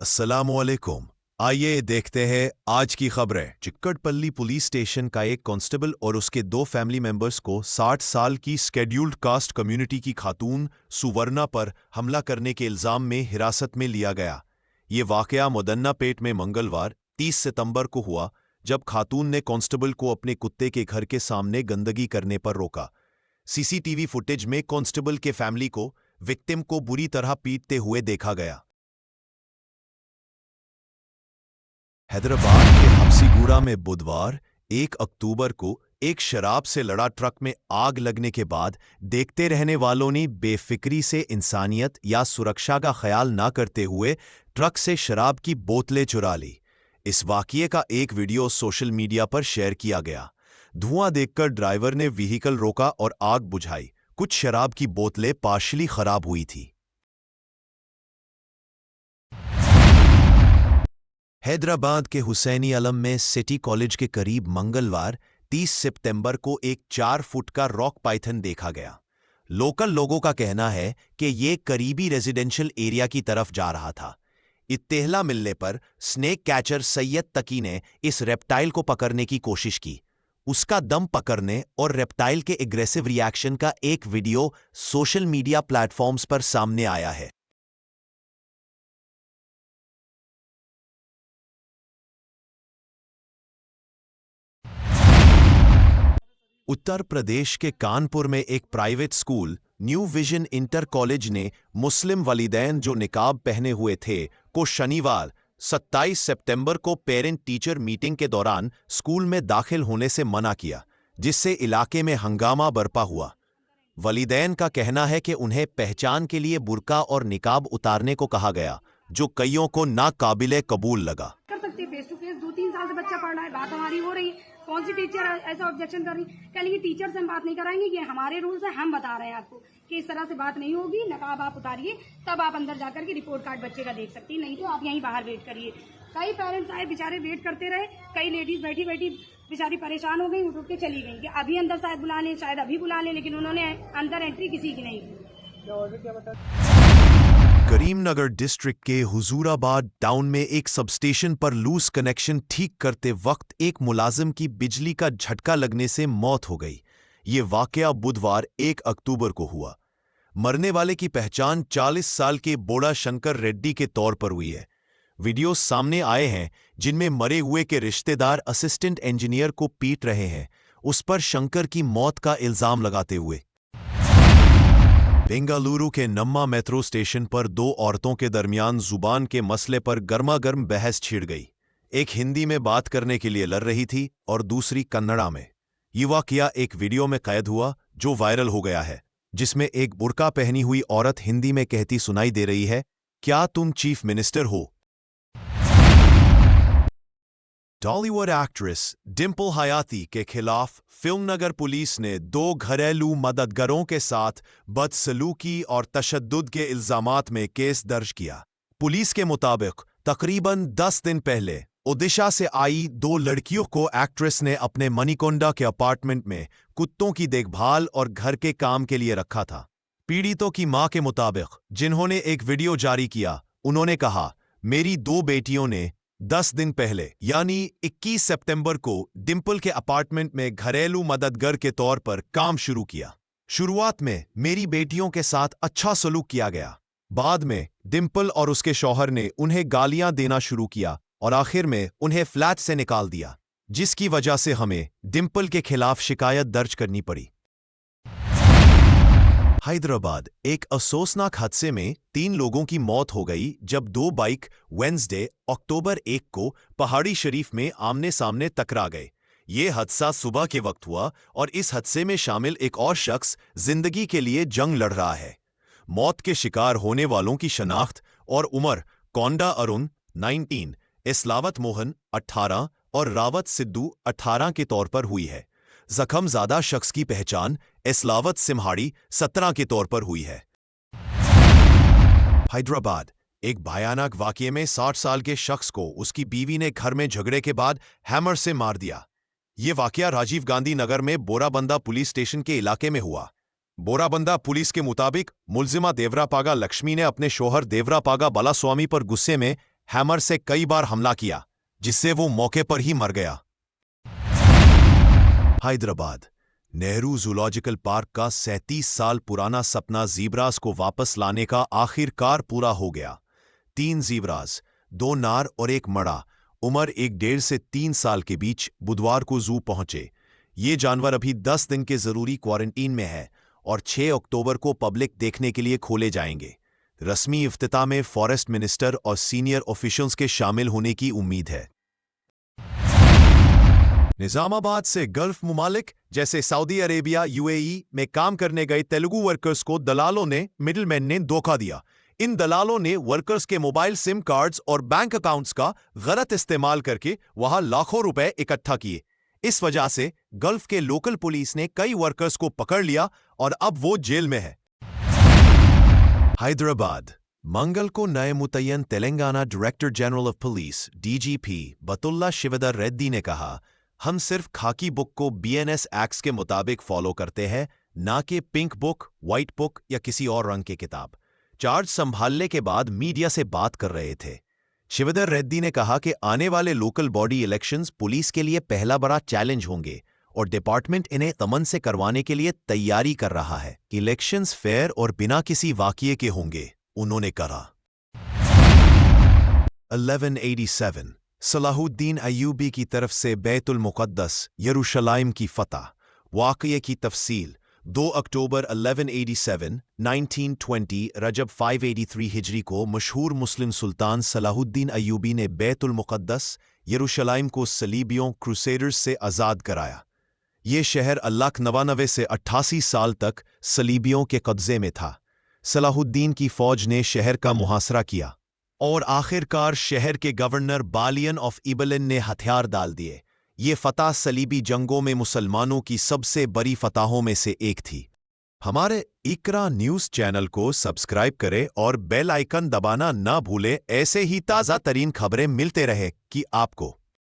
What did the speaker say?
अस्सलामुअलैकुम। आइए देखते हैं आज की खबरें। चिक्कड़पल्ली पुलिस स्टेशन का एक कांस्टेबल और उसके दो फैमिली मेंबर्स को 60 साल की शेड्यूल्ड कास्ट कम्युनिटी की खातून सुवर्णा पर हमला करने के इल्जाम में हिरासत में लिया गया। ये वाकया मुदन्नापेट में मंगलवार 30 सितंबर को हुआ, जब खातून ने कांस्टेबल को अपने कुत्ते के घर के सामने गंदगी करने पर रोका। सीसीटीवी फुटेज में कांस्टेबल के फैमिली को विक्टिम को बुरी तरह पीटते हुए देखा गया। हैदराबाद के हबसीगुड़ा में बुधवार 1 अक्टूबर को एक शराब से लड़ा ट्रक में आग लगने के बाद देखते रहने वालों ने बेफिक्री से इंसानियत या सुरक्षा का ख्याल न करते हुए ट्रक से शराब की बोतलें चुरा ली। इस वाकये का एक वीडियो सोशल मीडिया पर शेयर किया गया। धुआं देखकर ड्राइवर ने व्हीकल रोका और आग बुझाई। कुछ शराब की बोतलें पार्शली खराब हुई थी। हैदराबाद के हुसैनी आलम में सिटी कॉलेज के करीब मंगलवार 30 सितंबर को एक 4 फुट का रॉक पाइथन देखा गया। लोकल लोगों का कहना है कि ये करीबी रेजिडेंशियल एरिया की तरफ जा रहा था। इत्तेला मिलने पर स्नेक कैचर सैयद तकी ने इस रेप्टाइल को पकड़ने की कोशिश की। उसका दम पकड़ने और रेप्टाइल के एग्रेसिव रिएक्शन का एक वीडियो सोशल मीडिया प्लेटफॉर्म्स पर सामने आया है। उत्तर प्रदेश के कानपुर में एक private school new vision inter college ने मुस्लिम वालिदैन जो निकाब पहने हुए थे को शनिवार 27 सितंबर को पेरेंट टीचर मीटिंग के दौरान स्कूल में दाखिल होने से मना किया, जिससे इलाके में हंगामा बरपा हुआ। वालिदैन का कहना है कि उन्हें पहचान के लिए बुर्का और निकाब उतारने को कहा गया, जो कईयों को नाकाबिले कबूल लगा। कर सकते हैं फेस टू फेस, 2-3 साल से बच्चा पढ़ रहा है, बात हमारी हो रही। कौन सी टीचर ऐसा ऑब्जेक्शन कर रही? कह लेंगे टीचर से हम बात नहीं कराएंगे, ये हमारे रूल्स है, हम बता रहे हैं आपको कि इस तरह से बात नहीं होगी। नकाब आप उतारिए, तब आप अंदर जाकर के रिपोर्ट कार्ड बच्चे का देख सकती है, नहीं तो आप यहीं बाहर वेट करिए। कई पेरेंट्स आए, बेचारे वेट करते रहे। कई लेडीज बैठी बैठी बेचारी परेशान हो गई, उठ के चली गई कि अभी अंदर शायद बुला लें, शायद अभी बुला लें, लेकिन उन्होंने अंदर एंट्री किसी की नहीं की। करीमनगर डिस्ट्रिक्ट के हुजूराबाद टाउन में एक सबस्टेशन पर लूज कनेक्शन ठीक करते वक्त एक मुलाजिम की बिजली का झटका लगने से मौत हो गई। ये वाकया बुधवार 1 अक्टूबर को हुआ। मरने वाले की पहचान 40 साल के बोड़ा शंकर रेड्डी के तौर पर हुई है। वीडियो सामने आए हैं जिनमें मरे हुए के रिश्तेदार असिस्टेंट इंजीनियर को पीट रहे हैं, उस पर शंकर की मौत का इल्जाम लगाते हुए। बेंगलुरु के नम्मा मेट्रो स्टेशन पर दो औरतों के दरमियान जुबान के मसले पर गर्मागर्म बहस छिड़ गई। एक हिंदी में बात करने के लिए लड़ रही थी और दूसरी कन्नड़ा में। ये वाकया एक वीडियो में कैद हुआ जो वायरल हो गया है, जिसमें एक बुर्का पहनी हुई औरत हिंदी में कहती सुनाई दे रही है, क्या तुम चीफ मिनिस्टर हो? टॉलीवुड एक्ट्रेस डिम्पल हयाती के खिलाफ फिल्मनगर पुलिस ने 2 घरेलू मददगारों के साथ बदसलूकी और तशद्दुद के इल्जामात में केस दर्ज किया। पुलिस के मुताबिक तकरीबन 10 दिन पहले ओडिशा से आई 2 लड़कियों को एक्ट्रेस ने अपने मणिकोंडा के अपार्टमेंट में कुत्तों की देखभाल और घर के काम के लिए रखा था। पीड़ितों की मां के मुताबिक, जिन्होंने एक वीडियो जारी किया, उन्होंने कहा, मेरी 2 बेटियों ने 10 दिन पहले यानी 21 सितंबर को डिम्पल के अपार्टमेंट में घरेलू मददगार के तौर पर काम शुरू किया। शुरुआत में मेरी बेटियों के साथ अच्छा सलूक किया गया। बाद में डिम्पल और उसके शौहर ने उन्हें गालियां देना शुरू किया और आखिर में उन्हें फ्लैट से निकाल दिया, जिसकी वजह से हमें डिम्पल के खिलाफ शिकायत दर्ज करनी पड़ी। हैदराबाद एक अफसोसनाक हादसे में 3 लोगों की मौत हो गई जब 2 बाइक वेडनेसडे अक्टूबर 1 को पहाड़ी शरीफ में आमने सामने टकरा गए। ये हादसा सुबह के वक्त हुआ और इस हादसे में शामिल एक और शख्स जिंदगी के लिए जंग लड़ रहा है। मौत के शिकार होने वालों की शनाख्त और उम्र कोंडा अरुण 19, इस्लावत मोहन 18 और रावत सिद्धू 18 के तौर पर हुई है। जख्मज़ादा शख्स की पहचान इस्लावत सिम्हाड़ी 17 के तौर पर हुई है। हैदराबाद एक भयानक वाकये में 60 साल के शख्स को उसकी बीवी ने घर में झगड़े के बाद हैमर से मार दिया। ये वाकया राजीव गांधी नगर में बोराबंदा पुलिस स्टेशन के इलाके में हुआ। बोराबंदा पुलिस के मुताबिक मुलजिमा देवरापागा लक्ष्मी ने अपने शोहर देवरापागा बालास्वामी पर गुस्से में हैमर से कई बार हमला किया, जिससे वो मौके पर ही मर गया। हैदराबाद नेहरू जूलॉजिकल पार्क का 37 साल पुराना सपना ज़ीब्रास को वापस लाने का आखिरकार पूरा हो गया। 3 ज़ीब्रास, 2 नार और 1 मड़ा, उम्र 1.5 से 3 साल के बीच बुधवार को जू पहुंचे। ये जानवर अभी 10 दिन के जरूरी क्वारंटीन में है और 6 अक्टूबर को पब्लिक देखने के लिए खोले जाएंगे। रस्मी इफ्तिताह में फॉरेस्ट मिनिस्टर और सीनियर ऑफिशियल्स के शामिल होने की उम्मीद है। निजामाबाद से गल्फ मुमालिक जैसे सऊदी अरेबिया, यूएई में काम करने गए तेलुगु वर्कर्स को दलालों ने, मिडिलमैन ने धोखा दिया। इन दलालों ने वर्कर्स के मोबाइल सिम कार्ड्स और बैंक अकाउंट्स का गलत इस्तेमाल करके वहां लाखों रुपए इकट्ठा किए। इस वजह से गल्फ के लोकल पुलिस ने कई वर्कर्स को पकड़ लिया और अब वो जेल में है। हैदराबाद मंगल को नए मुतय्यन Telangana director general of police DGP Batulla Shivdhar Reddy ने कहा, हम सिर्फ खाकी बुक को बीएनएस एक्ट्स के मुताबिक फॉलो करते हैं, ना कि पिंक बुक, व्हाइट बुक या किसी और रंग की किताब। चार्ज संभालने के बाद मीडिया से बात कर रहे थे। शिवदर रेड्डी ने कहा कि आने वाले लोकल बॉडी इलेक्शंस पुलिस के लिए पहला बड़ा चैलेंज होंगे और डिपार्टमेंट इन्हें तमन से करवाने के लिए तैयारी कर रहा है। इलेक्शंस फेयर और बिना किसी वाकये के होंगे, उन्होंने कहा। 1187 सलाहुद्दीन अय्यूबी की तरफ से बैतुल मुक़द्दस यरूशलेम की फतह। वाक़ये की तफसील 2 अक्टूबर 1187 1920 रजब 583 हिजरी को मशहूर मुस्लिम सुल्तान सलाहुद्दीन अय्यूबी ने बैतुल मुक़द्दस यरूशलेम को सलीबियों क्रूसेडर्स से आज़ाद कराया। ये शहर 1199 से 88 साल तक सलीबियों के कब्ज़े में था। सलाहुद्दीन की फ़ौज ने शहर का मुहासरा किया और आखिरकार शहर के गवर्नर बालियन ऑफ इबलिन ने हथियार डाल दिए। ये फतह सलीबी जंगों में मुसलमानों की सबसे बड़ी फतहों में से एक थी। हमारे इकरा न्यूज़ चैनल को सब्सक्राइब करें और बेल आइकन दबाना ना भूलें। ऐसे ही ताज़ा तरीन खबरें मिलते रहे कि आपको